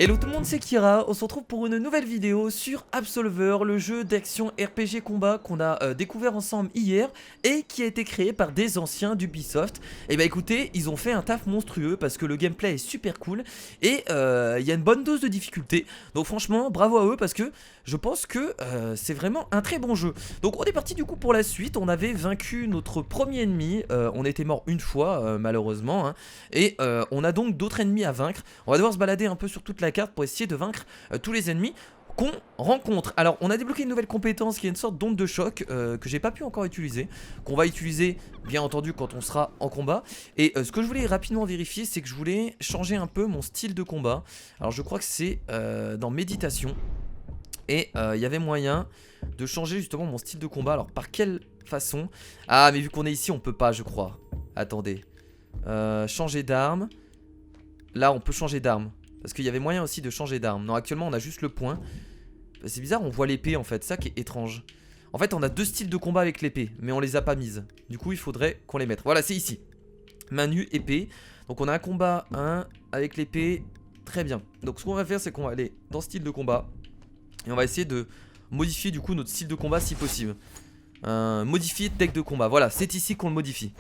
Hello tout le monde, c'est Kira, on se retrouve pour une nouvelle vidéo sur Absolver, le jeu d'action RPG combat qu'on a découvert ensemble hier et qui a été créé par des anciens d'Ubisoft. Et bah écoutez, ils ont fait un taf monstrueux parce que le gameplay est super cool et il y a une bonne dose de difficulté. Donc franchement, bravo à eux parce que je pense que c'est vraiment un très bon jeu. Donc on est parti du coup pour la suite, on avait vaincu notre premier ennemi, on était mort une fois malheureusement hein, et on a donc d'autres ennemis à vaincre. On va devoir se balader un peu sur toute la carte pour essayer de vaincre tous les ennemis qu'on rencontre. Alors on a débloqué une nouvelle compétence qui est une sorte d'onde de choc que j'ai pas pu encore utiliser, qu'on va utiliser bien entendu quand on sera en combat. Et ce que je voulais rapidement vérifier, c'est que je voulais changer un peu mon style de combat. Alors je crois que c'est dans méditation. Et il y avait moyen de changer justement mon style de combat. Alors par quelle façon? Ah mais vu qu'on est ici on peut pas je crois. Attendez, changer d'arme. Là on peut changer d'arme parce qu'il y avait moyen aussi de changer d'arme. Non, actuellement on a juste le point. C'est bizarre, on voit l'épée en fait, ça qui est étrange. En fait on a deux styles de combat avec l'épée, mais on les a pas mises. Du coup il faudrait qu'on les mette. Voilà, c'est ici. Main nue, épée. Donc on a un combat 1 avec l'épée. Très bien. Donc ce qu'on va faire c'est qu'on va aller dans style de combat. Et on va essayer de modifier du coup notre style de combat si possible. Modifier deck de combat, voilà, c'est ici qu'on le modifie.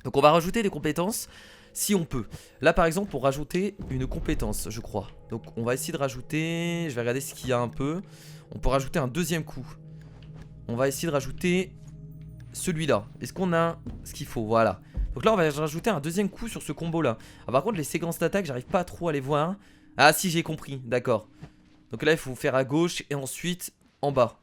Donc on va rajouter des compétences si on peut. Là par exemple pour rajouter une compétence je crois. Donc on va essayer de rajouter, je vais regarder ce qu'il y a un peu. On peut rajouter un deuxième coup. On va essayer de rajouter celui-là. Est-ce qu'on a ce qu'il faut? Voilà. Donc là on va rajouter un deuxième coup sur ce combo là. Ah, par contre les séquences d'attaque j'arrive pas trop à les voir. Ah si, j'ai compris, d'accord. Donc là il faut faire à gauche et ensuite en bas.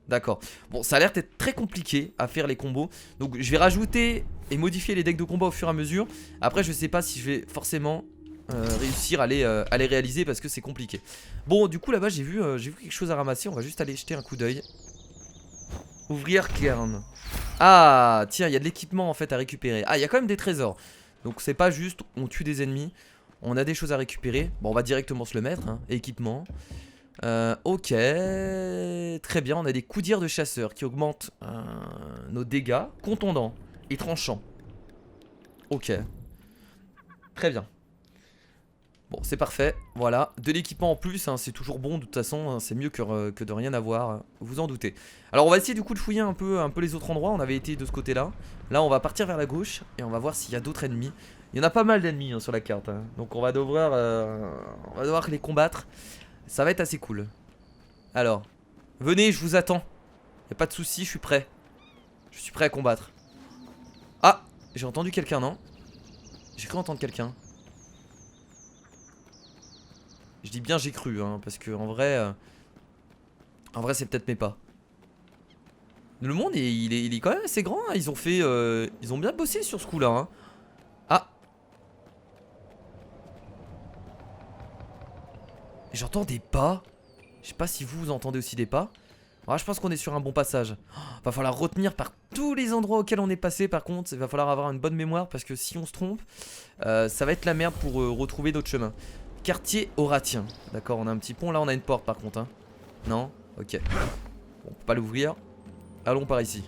D'accord. Bon, ça a l'air d'être très compliqué à faire les combos. Donc je vais rajouter et modifier les decks de combat au fur et à mesure. Après je sais pas si je vais forcément réussir à les réaliser parce que c'est compliqué. Bon du coup là-bas j'ai vu quelque chose à ramasser. On va juste aller jeter un coup d'œil. Ouvrir cairn. Ah tiens, il y a de l'équipement en fait à récupérer. Ah, il y a quand même des trésors. Donc c'est pas juste on tue des ennemis. On a des choses à récupérer. Bon, on va directement se le mettre hein. Équipement. Ok, très bien, on a des coudières de chasseurs qui augmentent nos dégâts, contondants et tranchants. Ok, très bien. Bon, c'est parfait, voilà, de l'équipement en plus, hein, c'est toujours bon de toute façon, hein, c'est mieux que de rien avoir, vous en doutez. Alors on va essayer du coup de fouiller un peu les autres endroits, on avait été de ce côté-là. Là on va partir vers la gauche et on va voir s'il y a d'autres ennemis. Il y en a pas mal d'ennemis hein, sur la carte, hein. Donc on va devoir les combattre. Ça va être assez cool. Alors, venez, je vous attends. Y'a pas de souci, je suis prêt. Je suis prêt à combattre. Ah, j'ai entendu quelqu'un, non? J'ai cru entendre quelqu'un. Je dis bien j'ai cru, hein, parce que en vrai c'est peut-être mes pas. Le monde, il est quand même assez grand, hein. Ils ont fait, ils ont bien bossé sur ce coup-là, hein. Ah. J'entends des pas. Je sais pas si vous entendez aussi des pas. Alors, je pense qu'on est sur un bon passage. Oh, va falloir retenir par tous les endroits auxquels on est passé. Par contre, il va falloir avoir une bonne mémoire parce que si on se trompe, ça va être la merde pour retrouver d'autres chemins. Quartier Horatien. D'accord, on a un petit pont. Là, on a une porte par contre. Hein. Non? Ok. Bon, on peut pas l'ouvrir. Allons par ici.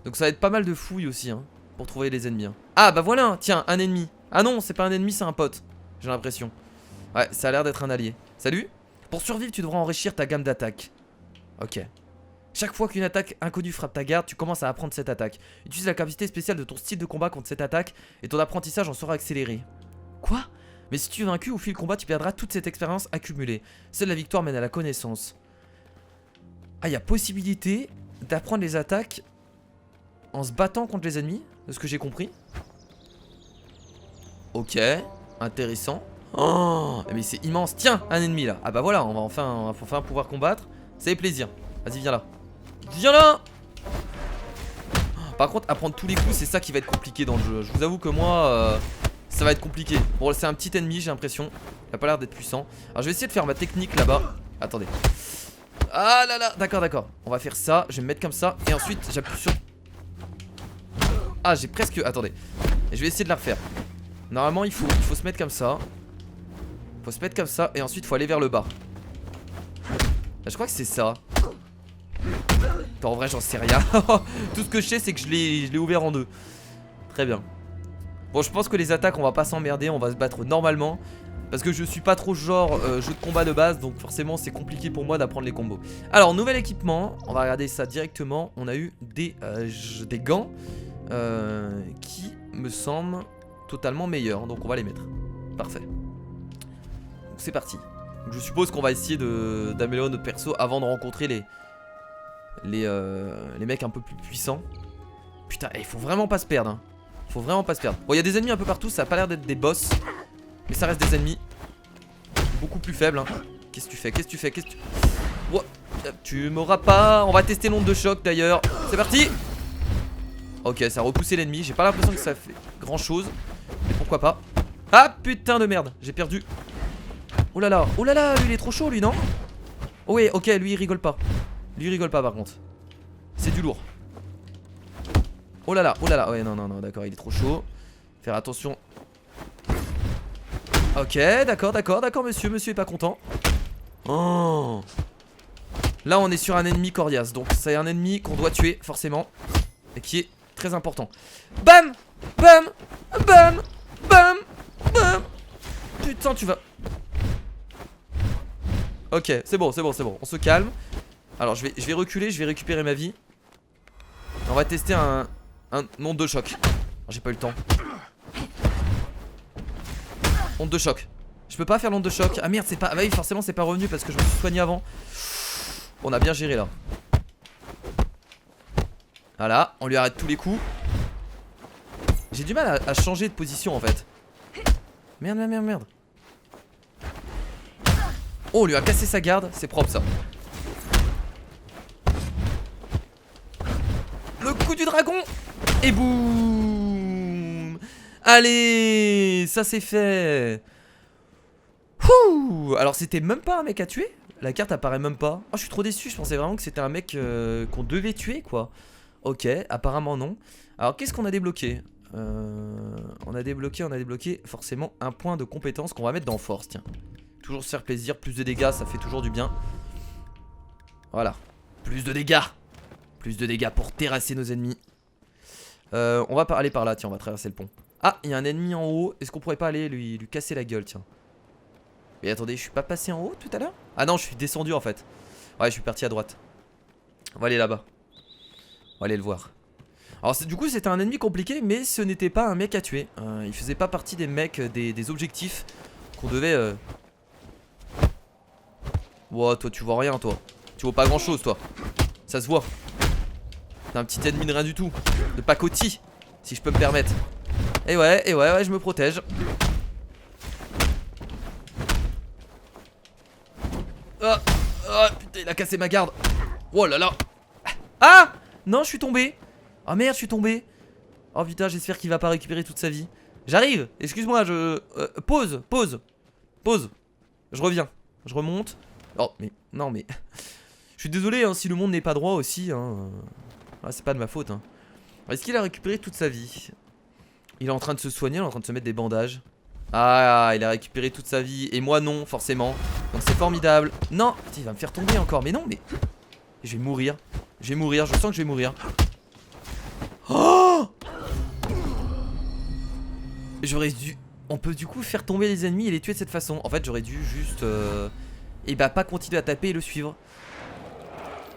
Donc, ça va être pas mal de fouilles aussi hein, pour trouver les ennemis. Hein. Ah, bah voilà, tiens, un ennemi. Ah non, c'est pas un ennemi, c'est un pote. J'ai l'impression. Ouais, ça a l'air d'être un allié. Salut. Pour survivre, tu devras enrichir ta gamme d'attaques. Ok. Chaque fois qu'une attaque inconnue frappe ta garde, tu commences à apprendre cette attaque. Utilise la capacité spéciale de ton style de combat contre cette attaque et ton apprentissage en sera accéléré. Quoi? Mais si tu es vaincu au fil du combat, tu perdras toute cette expérience accumulée. Seule la victoire mène à la connaissance. Ah, il y a possibilité d'apprendre les attaques en se battant contre les ennemis, de ce que j'ai compris. Ok, intéressant. Oh, mais c'est immense. Tiens, un ennemi là. Ah bah voilà, on va enfin pouvoir combattre. Ça fait plaisir. Vas-y, viens là. Viens là. Par contre, apprendre tous les coups, c'est ça qui va être compliqué dans le jeu. Je vous avoue que moi, ça va être compliqué. Bon, c'est un petit ennemi, j'ai l'impression. Il a pas l'air d'être puissant. Alors, je vais essayer de faire ma technique là-bas. Attendez. Ah là là, d'accord, d'accord. On va faire ça. Je vais me mettre comme ça. Et ensuite, j'appuie sur... Ah, j'ai presque... Attendez. Et je vais essayer de la refaire. Normalement, il faut se mettre comme ça. Faut se mettre comme ça et ensuite faut aller vers le bas. Je crois que c'est ça. Attends, en vrai j'en sais rien. Tout ce que je sais c'est que je l'ai ouvert en deux. Très bien. Bon, je pense que les attaques on va pas s'emmerder. On va se battre normalement. Parce que je suis pas trop genre jeu de combat de base. Donc forcément c'est compliqué pour moi d'apprendre les combos. Alors nouvel équipement. On va regarder ça directement. On a eu des gants qui me semblent totalement meilleurs. Donc on va les mettre. Parfait. C'est parti. Donc, je suppose qu'on va essayer d'améliorer notre perso avant de rencontrer les mecs un peu plus puissants. Putain, il faut vraiment pas se perdre hein. Faut vraiment pas se perdre. Bon, il y a des ennemis un peu partout, ça a pas l'air d'être des boss. Mais ça reste des ennemis beaucoup plus faibles hein. Qu'est-ce que tu fais? Qu'est-ce que tu fais? Qu'est-ce que tu... Wow. Tu m'auras pas. On va tester l'onde de choc d'ailleurs. C'est parti. Ok, ça a repoussé l'ennemi. J'ai pas l'impression que ça fait grand chose. Mais pourquoi pas. Ah putain de merde, j'ai perdu. Oh là là, lui il est trop chaud lui non? Oh ouais, ok, lui il rigole pas. Lui il rigole pas par contre. C'est du lourd. Oh là là, ouais non, d'accord, il est trop chaud. Faire attention. Ok, d'accord, monsieur est pas content. Oh. Là on est sur un ennemi coriace. Donc c'est un ennemi qu'on doit tuer forcément. Et qui est très important. Bam. Bam. Bam. Bam. Bam. Putain tu vas... Ok, c'est bon, on se calme. Alors je vais reculer, je vais récupérer ma vie. On va tester un onde de choc. J'ai pas eu le temps. Onde de choc. Je peux pas faire l'onde de choc. Ah merde, c'est pas... Ah bah oui, forcément c'est pas revenu parce que je me suis soigné avant. On a bien géré là. Voilà, on lui arrête tous les coups. J'ai du mal à changer de position en fait. Merde. Oh, on lui a cassé sa garde, c'est propre ça. Le coup du dragon. Et boum. Allez, ça c'est fait. Ouh. Alors c'était même pas un mec à tuer. La carte apparaît même pas. Oh, je suis trop déçu, je pensais vraiment que c'était un mec qu'on devait tuer quoi. Ok, apparemment non. Alors qu'est-ce qu'on a débloqué? On a débloqué forcément un point de compétence qu'on va mettre dans force, tiens. Toujours se faire plaisir, plus de dégâts, ça fait toujours du bien. Voilà, plus de dégâts. Plus de dégâts pour terrasser nos ennemis. On va aller par là, tiens, on va traverser le pont. Ah, il y a un ennemi en haut. Est-ce qu'on pourrait pas aller lui casser la gueule, tiens? Mais attendez, je suis pas passé en haut tout à l'heure? Ah non, je suis descendu en fait. Ouais, je suis parti à droite. On va aller là-bas. On va aller le voir. Alors du coup c'était un ennemi compliqué, mais ce n'était pas un mec à tuer. Il faisait pas partie des mecs, des objectifs qu'on devait... Wow, toi tu vois rien toi. Tu vois pas grand chose toi. Ça se voit. T'es un petit ennemi de rien du tout. De pacotille, si je peux me permettre. Et ouais, je me protège. Ah, putain, il a cassé ma garde. Oh là là. Ah non, je suis tombé. Oh merde, je suis tombé. Oh putain, j'espère qu'il va pas récupérer toute sa vie. J'arrive, excuse-moi, pause. Je reviens, je remonte. Oh mais, non mais... Je suis désolé hein, si le monde n'est pas droit aussi hein. Ah, c'est pas de ma faute hein. Est-ce qu'il a récupéré toute sa vie? Il est en train de se soigner, il est en train de se mettre des bandages. Ah, il a récupéré toute sa vie. Et moi non, forcément. Donc c'est formidable. Non, il va me faire tomber encore. Mais non, mais... Je vais mourir. Je sens que je vais mourir. Oh! J'aurais dû... On peut du coup faire tomber les ennemis et les tuer de cette façon. En fait j'aurais dû juste... Et bah pas continuer à taper et le suivre.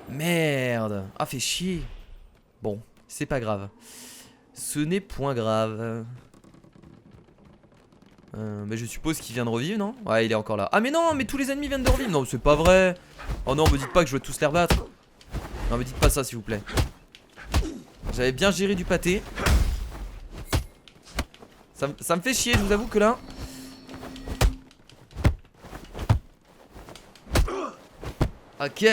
Merde. Ah fait chier. Bon, c'est pas grave. Ce n'est point grave. Mais je suppose qu'il vient de revivre, non? Ouais, il est encore là. Ah mais non, mais tous les ennemis viennent de revivre. Non, c'est pas vrai. Oh non, me dites pas que je vais tous les rebattre. Non, me dites pas ça s'il vous plaît. J'avais bien géré du pâté. Ça me fait chier, je vous avoue que là... Ok.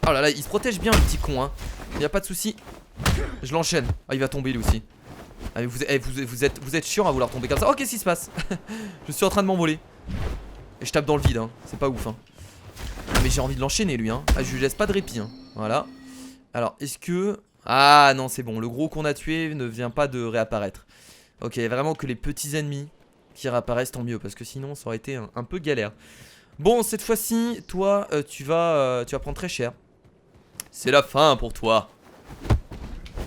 Oh là là, il se protège bien le petit con hein. Y'a pas de souci. Je l'enchaîne. Ah, il va tomber lui aussi. Ah, mais vous êtes chiant à vouloir tomber comme ça. Oh, qu'est-ce qui se passe? Je suis en train de m'envoler. Et je tape dans le vide hein. C'est pas ouf hein. Mais j'ai envie de l'enchaîner lui hein. Ah, je lui laisse pas de répit hein. Voilà. Alors est-ce que... Ah non c'est bon, le gros qu'on a tué ne vient pas de réapparaître. Ok, vraiment que les petits ennemis qui réapparaissent tant mieux. Parce que sinon ça aurait été un peu galère. Bon cette fois-ci, toi tu vas prendre très cher. C'est la fin pour toi.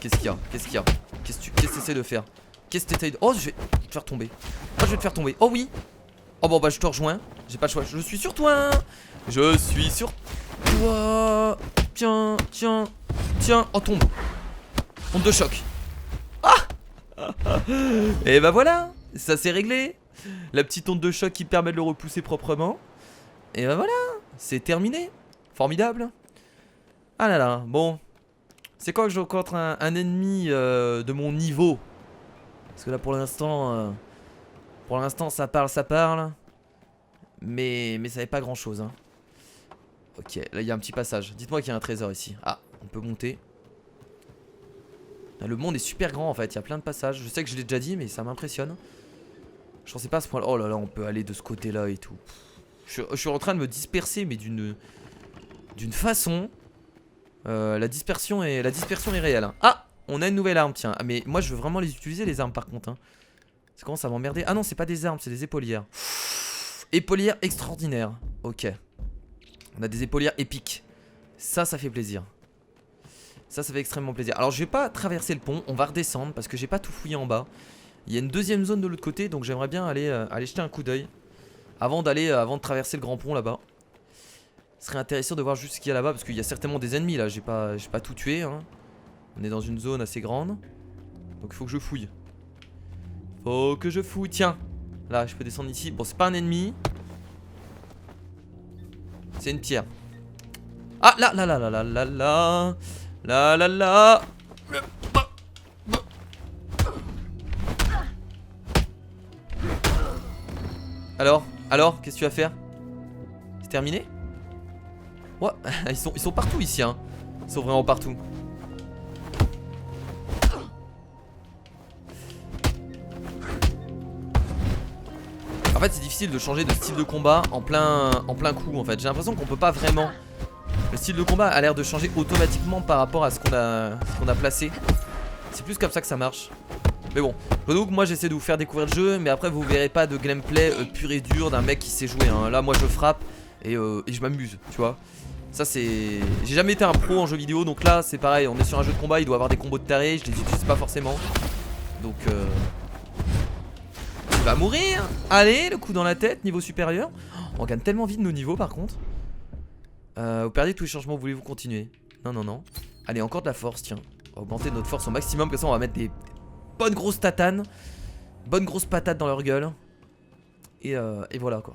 Qu'est-ce qu'il y a? Qu'est-ce que tu essaies de faire? Qu'est-ce que t'essayes de... Oh je vais te faire tomber. Oh je vais te faire tomber. Oh oui. Oh bon bah je te rejoins. J'ai pas le choix. Je suis sur toi. Je suis sur toi. Tiens, tiens, tiens. Oh tombe. Onde de choc. Ah. Et bah voilà. Ça c'est réglé. La petite onde de choc qui permet de le repousser proprement. Et bah voilà. C'est terminé. Formidable. Ah là là. Bon. C'est quoi que je rencontre un ennemi de mon niveau. Parce que là pour l'instant ça parle. Mais ça n'est pas grand chose hein. Ok, là il y a un petit passage. Dites-moi qu'il y a un trésor ici. Ah, on peut monter. Le monde est super grand en fait, il y a plein de passages. Je sais que je l'ai déjà dit mais ça m'impressionne. Je pensais pas à ce point là. Oh là là, on peut aller de ce côté là et tout. Je suis en train de me disperser mais d'une façon. La dispersion est réelle hein. Ah, on a une nouvelle arme tiens. Ah, mais moi je veux vraiment les utiliser les armes par contre hein. Ça commence à m'emmerder. Ah non c'est pas des armes, c'est des épaulières. Épaulières extraordinaires. Ok. On a des épaulières épiques. Ça fait plaisir. Ça fait extrêmement plaisir. Alors je vais pas traverser le pont, on va redescendre parce que j'ai pas tout fouillé en bas. Il y a une deuxième zone de l'autre côté, donc j'aimerais bien aller jeter un coup d'œil avant de traverser le grand pont là-bas. Ce serait intéressant de voir juste ce qu'il y a là-bas parce qu'il y a certainement des ennemis là. J'ai pas tout tué hein. On est dans une zone assez grande. Donc il faut que je fouille. Faut que je fouille. Tiens, là je peux descendre ici. Bon c'est pas un ennemi. C'est une pierre. Ah là là là là là là là. Là là là. Alors, qu'est-ce que tu vas faire? C'est terminé? Ouais, ils sont partout ici hein. Ils sont vraiment partout. En fait c'est difficile de changer de style de combat en plein coup en fait. J'ai l'impression qu'on peut pas vraiment. Le style de combat a l'air de changer automatiquement par rapport à ce qu'on a placé. C'est plus comme ça que ça marche. Mais bon, donc moi j'essaie de vous faire découvrir le jeu. Mais après vous verrez pas de gameplay pur et dur d'un mec qui sait jouer hein. Là moi je frappe et je m'amuse, tu vois. Ça c'est... J'ai jamais été un pro en jeu vidéo. Donc là c'est pareil, on est sur un jeu de combat. Il doit avoir des combos de tarés, je les utilise pas forcément. Donc il va mourir. Allez, le coup dans la tête, niveau supérieur. On gagne tellement vite nos niveaux par contre. Vous perdez tous les changements, voulez-vous continuer? Non, non, non. Allez, encore de la force, tiens. On va augmenter notre force au maximum, comme ça on va mettre des bonnes grosses tatanes. Bonnes grosses patates dans leur gueule. Et voilà quoi.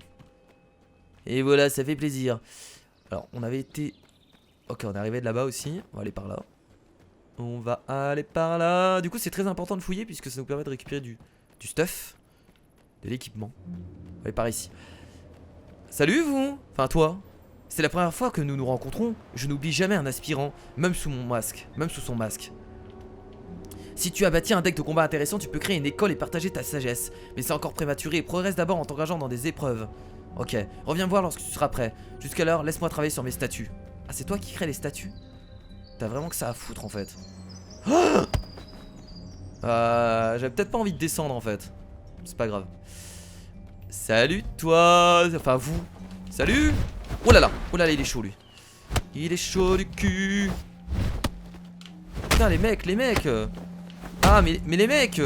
Et voilà, ça fait plaisir. Alors, on avait été... Ok, on est arrivé de là-bas aussi. On va aller par là. On va aller par là. Du coup, c'est très important de fouiller puisque ça nous permet de récupérer du stuff. De l'équipement. On va aller par ici. Salut vous. Enfin toi. C'est la première fois que nous nous rencontrons. Je n'oublie jamais un aspirant, même sous mon masque, même sous son masque. Si tu as bâti un deck de combat intéressant, tu peux créer une école et partager ta sagesse. Mais c'est encore prématuré, progresse d'abord en t'engageant dans des épreuves. Ok, reviens me voir lorsque tu seras prêt. Jusqu'alors, laisse-moi travailler sur mes statuts. Ah, c'est toi qui crée les statuts? T'as vraiment que ça à foutre en fait. J'avais peut-être pas envie de descendre en fait. C'est pas grave. Salut toi. Enfin vous. Salut. Oh là là, il est chaud lui. Il est chaud du cul. Putain les mecs. Ah mais les mecs.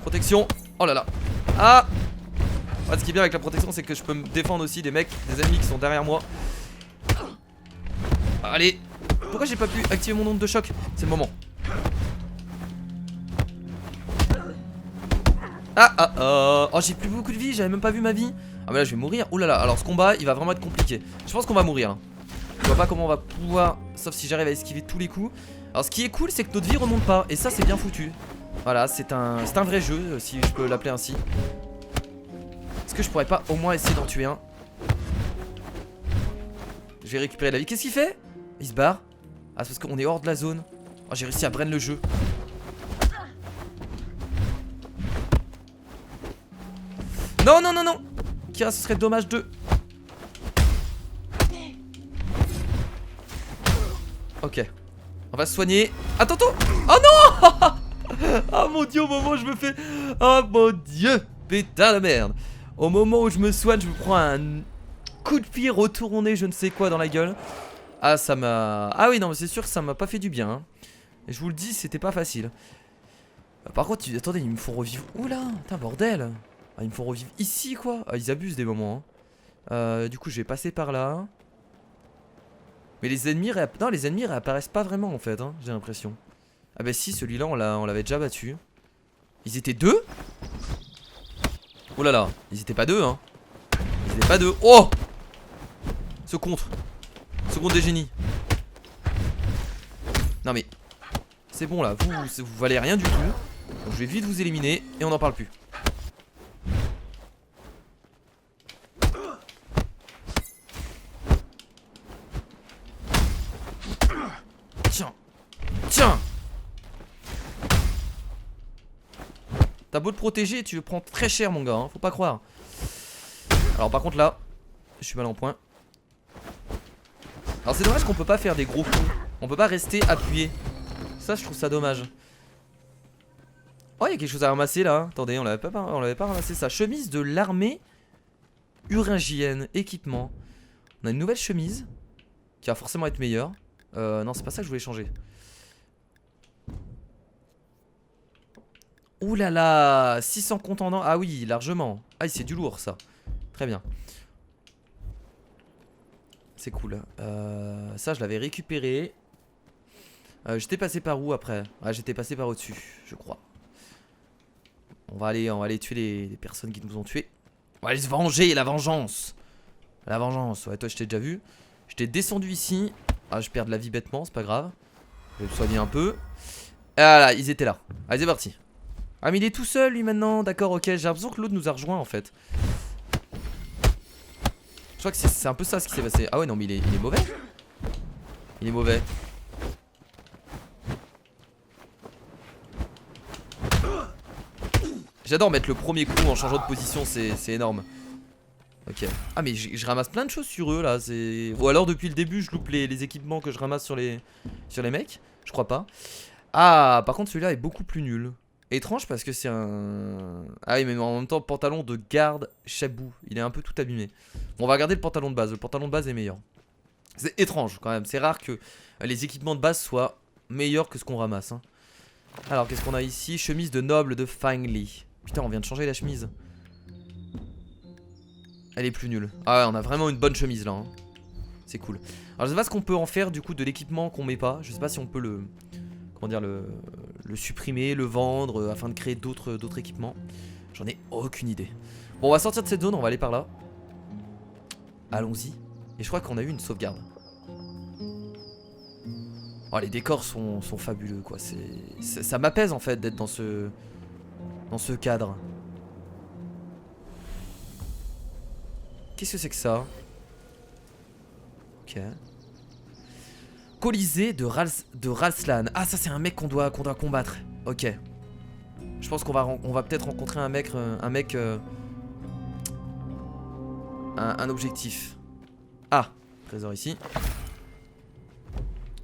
Protection. Oh là là. Ah. Ah, ce qui est bien avec la protection c'est que je peux me défendre aussi des mecs, des ennemis qui sont derrière moi. Allez. Pourquoi j'ai pas pu activer mon onde de choc? C'est le moment. Oh j'ai plus beaucoup de vie, j'avais même pas vu ma vie. Ah mais là je vais mourir, oh là là, alors ce combat il va vraiment être compliqué. Je pense qu'on va mourir hein. Je vois pas comment on va pouvoir, sauf si j'arrive à esquiver tous les coups. Alors ce qui est cool c'est que notre vie remonte pas, et ça c'est bien foutu. Voilà, c'est un vrai jeu, si je peux l'appeler ainsi. Est-ce que je pourrais pas au moins essayer d'en tuer un? Je vais récupérer la vie, qu'est-ce qu'il fait? Il se barre. Ah c'est parce qu'on est hors de la zone. Oh j'ai réussi à brain le jeu. Non, non, non, non. Kira, ce serait dommage de... Ok. On va se soigner. Attends. Oh non. Oh mon dieu, au moment où je me fais... Oh mon dieu. Putain de merde. Au moment où je me soigne, je me prends un coup de pied retourné, je ne sais quoi, dans la gueule. Ah, ça m'a... Ah oui, non, mais c'est sûr que ça m'a pas fait du bien. Hein. Et je vous le dis, c'était pas facile. Par contre, attendez, ils me font revivre. Oula, putain, bordel. Ah, ils me font revivre ici, quoi. Ah, ils abusent des moments. Hein. Du coup, je vais passer par là. Mais les ennemis, non, les ennemis réapparaissent pas vraiment, en fait. Hein, j'ai l'impression. Ah, bah si, celui-là, on l'avait déjà battu. Ils étaient deux? Oh là là, ils étaient pas deux, hein. Ils étaient pas deux. Oh! Ce contre. Ce contre des génies. Non, mais. C'est bon, là. Vous valez rien du tout. Donc, je vais vite vous éliminer et on n'en parle plus. Tiens. Tiens. T'as beau te protéger, tu le prends très cher, mon gars, hein, faut pas croire. Alors par contre là, je suis mal en point. Alors c'est dommage qu'on peut pas faire des gros coups. On peut pas rester appuyé. Ça je trouve ça dommage. Oh, il y a quelque chose à ramasser là. Attendez, on l'avait pas ramassé ça. Chemise de l'armée uringienne, équipement. On a une nouvelle chemise qui va forcément être meilleure. Non, c'est pas ça que je voulais changer. Ouh là là, 600 contendants. Ah oui, largement. Ah, c'est du lourd ça. Très bien. C'est cool. Ça, je l'avais récupéré. J'étais passé par où après? Ah, j'étais passé par au-dessus, je crois. On va aller tuer les personnes qui nous ont tués. On va aller se venger, la vengeance. La vengeance. Ouais, toi, je t'ai déjà vu. Je t'ai descendu ici. Ah, je perds de la vie bêtement, c'est pas grave. Je vais me soigner un peu. Ah là, ils étaient là. Allez, c'est parti. Ah, mais il est tout seul lui maintenant. D'accord, ok. J'ai l'impression que l'autre nous a rejoint en fait. Je crois que c'est un peu ça ce qui s'est passé. Ah ouais, non, mais il est mauvais. Il est mauvais. J'adore mettre le premier coup en changeant de position, c'est énorme. Ok. Ah, mais je ramasse plein de choses sur eux là. Ou alors depuis le début, je loupe les équipements que je ramasse sur les mecs. Je crois pas. Ah, par contre, celui-là est beaucoup plus nul. Étrange parce que c'est un... Ah oui, mais en même temps, pantalon de garde chabou. Il est un peu tout abîmé. Bon, on va regarder le pantalon de base. Le pantalon de base est meilleur. C'est étrange quand même. C'est rare que les équipements de base soient meilleurs que ce qu'on ramasse. Hein. Alors, qu'est-ce qu'on a ici? Chemise de noble de Fingley. Putain, on vient de changer la chemise. Elle est plus nulle. Ah ouais, on a vraiment une bonne chemise là. Hein. C'est cool. Alors, je sais pas ce qu'on peut en faire du coup de l'équipement qu'on met pas. Je sais pas si on peut le... Comment dire, le supprimer, le vendre afin de créer d'autres équipements. J'en ai aucune idée. Bon, on va sortir de cette zone, on va aller par là. Allons-y. Et je crois qu'on a eu une sauvegarde. Oh, les décors sont fabuleux quoi. Ça m'apaise en fait d'être dans ce cadre. Qu'est-ce que c'est que ça? Ok. Colisée de Ralslan. Ah, ça c'est un mec qu'on doit combattre. Ok. Je pense qu'on va peut-être rencontrer un mec un objectif. Ah, trésor ici.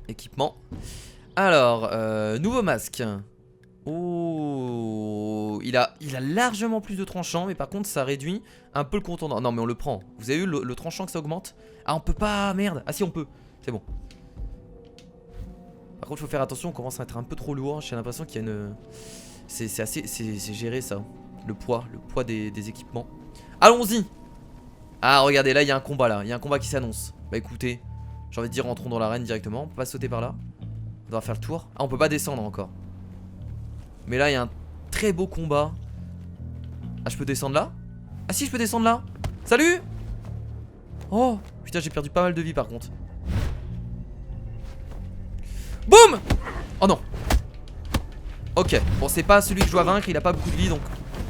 Équipement. Alors, nouveau masque. Oh, il a largement plus de tranchant, mais par contre ça réduit un peu le contondant. Non mais on le prend. Vous avez vu le tranchant que ça augmente? Ah, on peut pas, merde. Ah si, on peut. C'est bon. Par contre, il faut faire attention, on commence à être un peu trop lourd. J'ai l'impression qu'il y a une... C'est géré ça. Le poids des équipements. Allons-y. Ah, regardez, là, il y a un combat là. Il y a un combat qui s'annonce. Bah écoutez, j'ai envie de dire, rentrons dans l'arène directement. On peut pas sauter par là. On doit faire le tour. Ah, on peut pas descendre encore. Mais là, il y a un très beau combat. Ah, je peux descendre là? Ah si, je peux descendre là. Salut. Oh, putain, j'ai perdu pas mal de vie par contre. Boum. Oh non. Ok, bon c'est pas celui que je dois vaincre, il a pas beaucoup de vie donc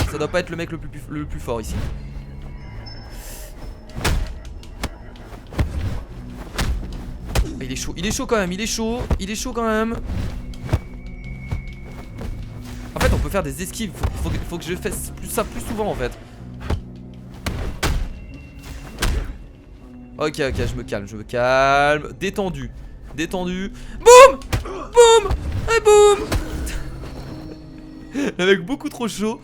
ça doit pas être le mec le plus fort ici. Il est chaud quand même, il est chaud quand même. En fait on peut faire des esquives, faut que je fasse ça plus souvent en fait. Ok, je me calme, détendu. Boum. Boum. Et boum. Le mec beaucoup trop chaud.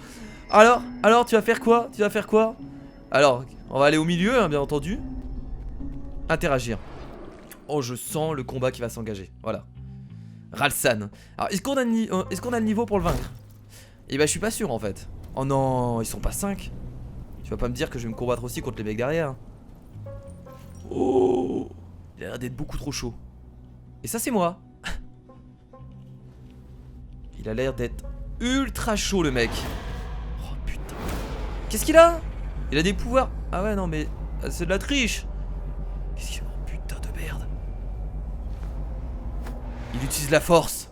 Alors tu vas faire quoi? Alors, on va aller au milieu, hein, bien entendu. Interagir. Oh, je sens le combat qui va s'engager. Voilà. Ralslan. Alors, est-ce qu'on a le niveau pour le vaincre? Et bah je suis pas sûr en fait. Oh non, ils sont pas 5. Tu vas pas me dire que je vais me combattre aussi contre les mecs derrière. Oh, il a l'air d'être beaucoup trop chaud. Et ça c'est moi. Il a l'air d'être ultra chaud le mec. Oh putain. Qu'est-ce qu'il a? Il a des pouvoirs. Ah ouais non mais c'est de la triche. Qu'est-ce qu'il a? Oh putain de merde. Il utilise la force.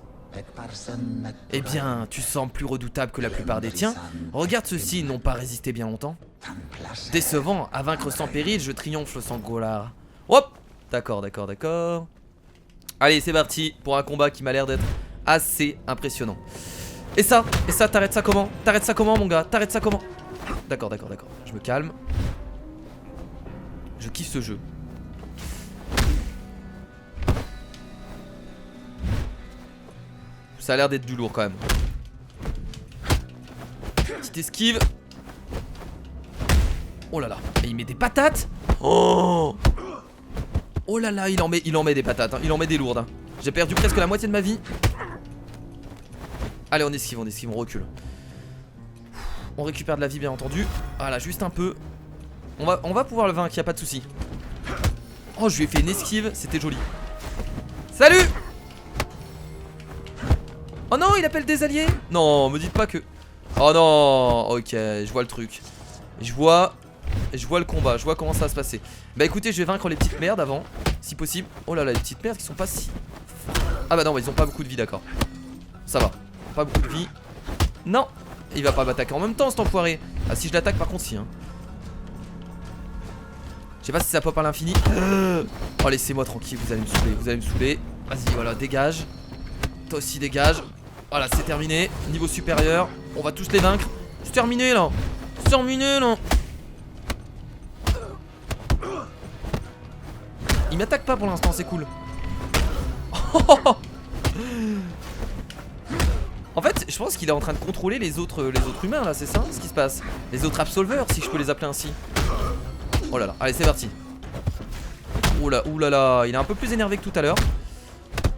Eh bien, tu sembles plus redoutable que la plupart des tiens. Regarde ceux-ci, ils n'ont pas résisté bien longtemps. Décevant, à vaincre sans péril, je triomphe sans golard. Hop. D'accord, d'accord, d'accord. Allez, c'est parti pour un combat qui m'a l'air d'être assez impressionnant. Et ça, t'arrêtes ça comment? T'arrêtes ça comment mon gars? T'arrêtes ça comment? D'accord, d'accord, d'accord. Je me calme. Je kiffe ce jeu. Ça a l'air d'être du lourd quand même. Petite esquive. Oh là là. Et il met des patates. Oh. Oh là là, il en met des patates hein. Il en met des lourdes hein. J'ai perdu presque la moitié de ma vie. Allez on esquive, on recule. On récupère de la vie bien entendu. Voilà, juste un peu. On va pouvoir le vaincre, y a pas de souci. Oh, je lui ai fait une esquive, c'était joli. Salut. Oh non, il appelle des alliés. Non, me dites pas que... Oh non. Ok, je vois le truc. Je vois le combat, je vois comment ça va se passer. Bah écoutez, je vais vaincre les petites merdes avant, si possible. Oh là là, les petites merdes qui sont pas si... Ah bah non, ils ont pas beaucoup de vie, d'accord. Ça va, pas beaucoup de vie. Non, il va pas m'attaquer en même temps cet enfoiré. Ah si je l'attaque par contre si hein. Je sais pas si ça pop à l'infini. Oh laissez-moi tranquille, vous allez me saouler, Vas-y voilà, dégage. Toi aussi dégage. Voilà, c'est terminé, niveau supérieur. On va tous les vaincre. C'est terminé là. C'est terminé là. Il m'attaque pas pour l'instant, c'est cool. En fait, je pense qu'il est en train de contrôler les autres humains là, c'est ça ce qui se passe? Les autres absolveurs, si je peux les appeler ainsi. Oh là là, allez c'est parti. Ouh là là, il est un peu plus énervé que tout à l'heure.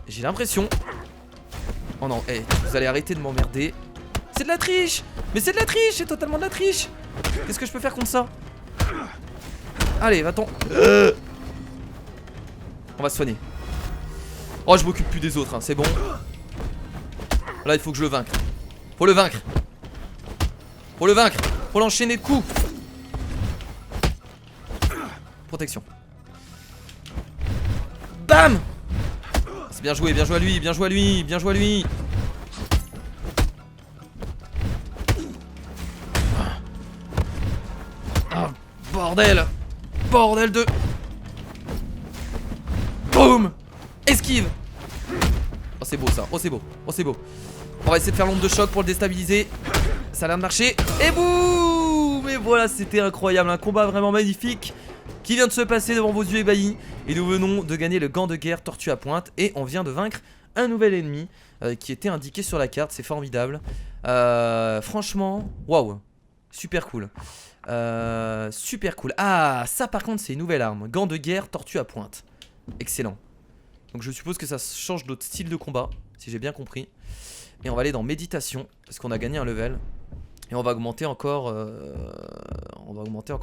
J'ai l'impression. Oh non, hey, vous allez arrêter de m'emmerder. C'est de la triche. Mais c'est de la triche, c'est totalement de la triche. Qu'est-ce que je peux faire contre ça? Allez, va-t'en. On va se soigner. Oh, je m'occupe plus des autres, hein, c'est bon. Là, il faut que je le vaincre. Faut le vaincre. Faut le vaincre. Faut l'enchaîner de coups. Protection. Bam. C'est bien joué à lui, bien joué à lui, bien joué à lui. Ah, bordel. Bordel de... Boum. Esquive. Oh c'est beau ça, oh c'est beau, oh c'est beau. On va essayer de faire l'onde de choc pour le déstabiliser. Ça a l'air de marcher. Et boum. Et voilà, c'était incroyable, un combat vraiment magnifique qui vient de se passer devant vos yeux ébahis. Et nous venons de gagner le gant de guerre tortue à pointe. Et on vient de vaincre un nouvel ennemi qui était indiqué sur la carte, c'est formidable. Franchement, waouh, super cool. Super cool. Ah, ça par contre c'est une nouvelle arme, gant de guerre tortue à pointe. Excellent. Donc je suppose que ça change notre style de combat, si j'ai bien compris. Et on va aller dans méditation, parce qu'on a gagné un level. Et on va augmenter encore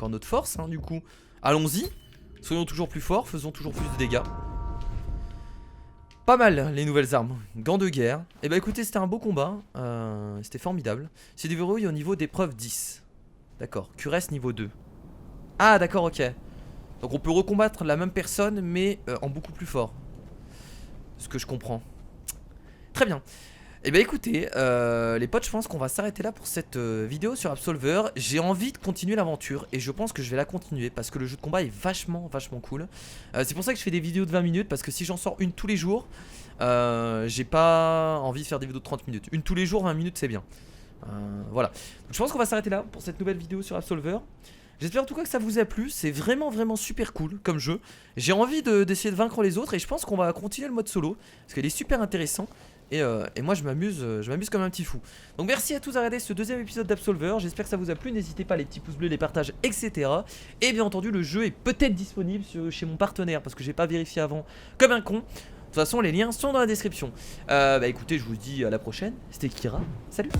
notre force, hein, du coup. Allons-y, soyons toujours plus forts, faisons toujours plus de dégâts. Pas mal les nouvelles armes, gants de guerre. Et bah écoutez, c'était un beau combat, c'était formidable. C'est du verrouille au niveau d'épreuve 10. D'accord, cuirasse niveau 2. Ah d'accord, ok. Donc on peut recombattre la même personne, mais en beaucoup plus fort. Ce que je comprends. Très bien. Et bah écoutez, les potes, je pense qu'on va s'arrêter là pour cette vidéo sur Absolver. J'ai envie de continuer l'aventure et je pense que je vais la continuer parce que le jeu de combat est vachement cool. C'est pour ça que je fais des vidéos de 20 minutes parce que si j'en sors une tous les jours, j'ai pas envie de faire des vidéos de 30 minutes. Une tous les jours, 20 minutes c'est bien. Voilà. Donc je pense qu'on va s'arrêter là pour cette nouvelle vidéo sur Absolver. J'espère en tout cas que ça vous a plu, c'est vraiment super cool comme jeu. J'ai envie d'essayer de vaincre les autres et je pense qu'on va continuer le mode solo parce qu'il est super intéressant. Et moi je m'amuse comme un petit fou. Donc merci à tous d'avoir regardé ce deuxième épisode d'Absolver. J'espère que ça vous a plu, n'hésitez pas les petits pouces bleus, les partages, etc. Et bien entendu le jeu est peut-être disponible chez mon partenaire parce que j'ai pas vérifié avant comme un con. De toute façon les liens sont dans la description. Bah écoutez, je vous dis à la prochaine, c'était Kira, salut.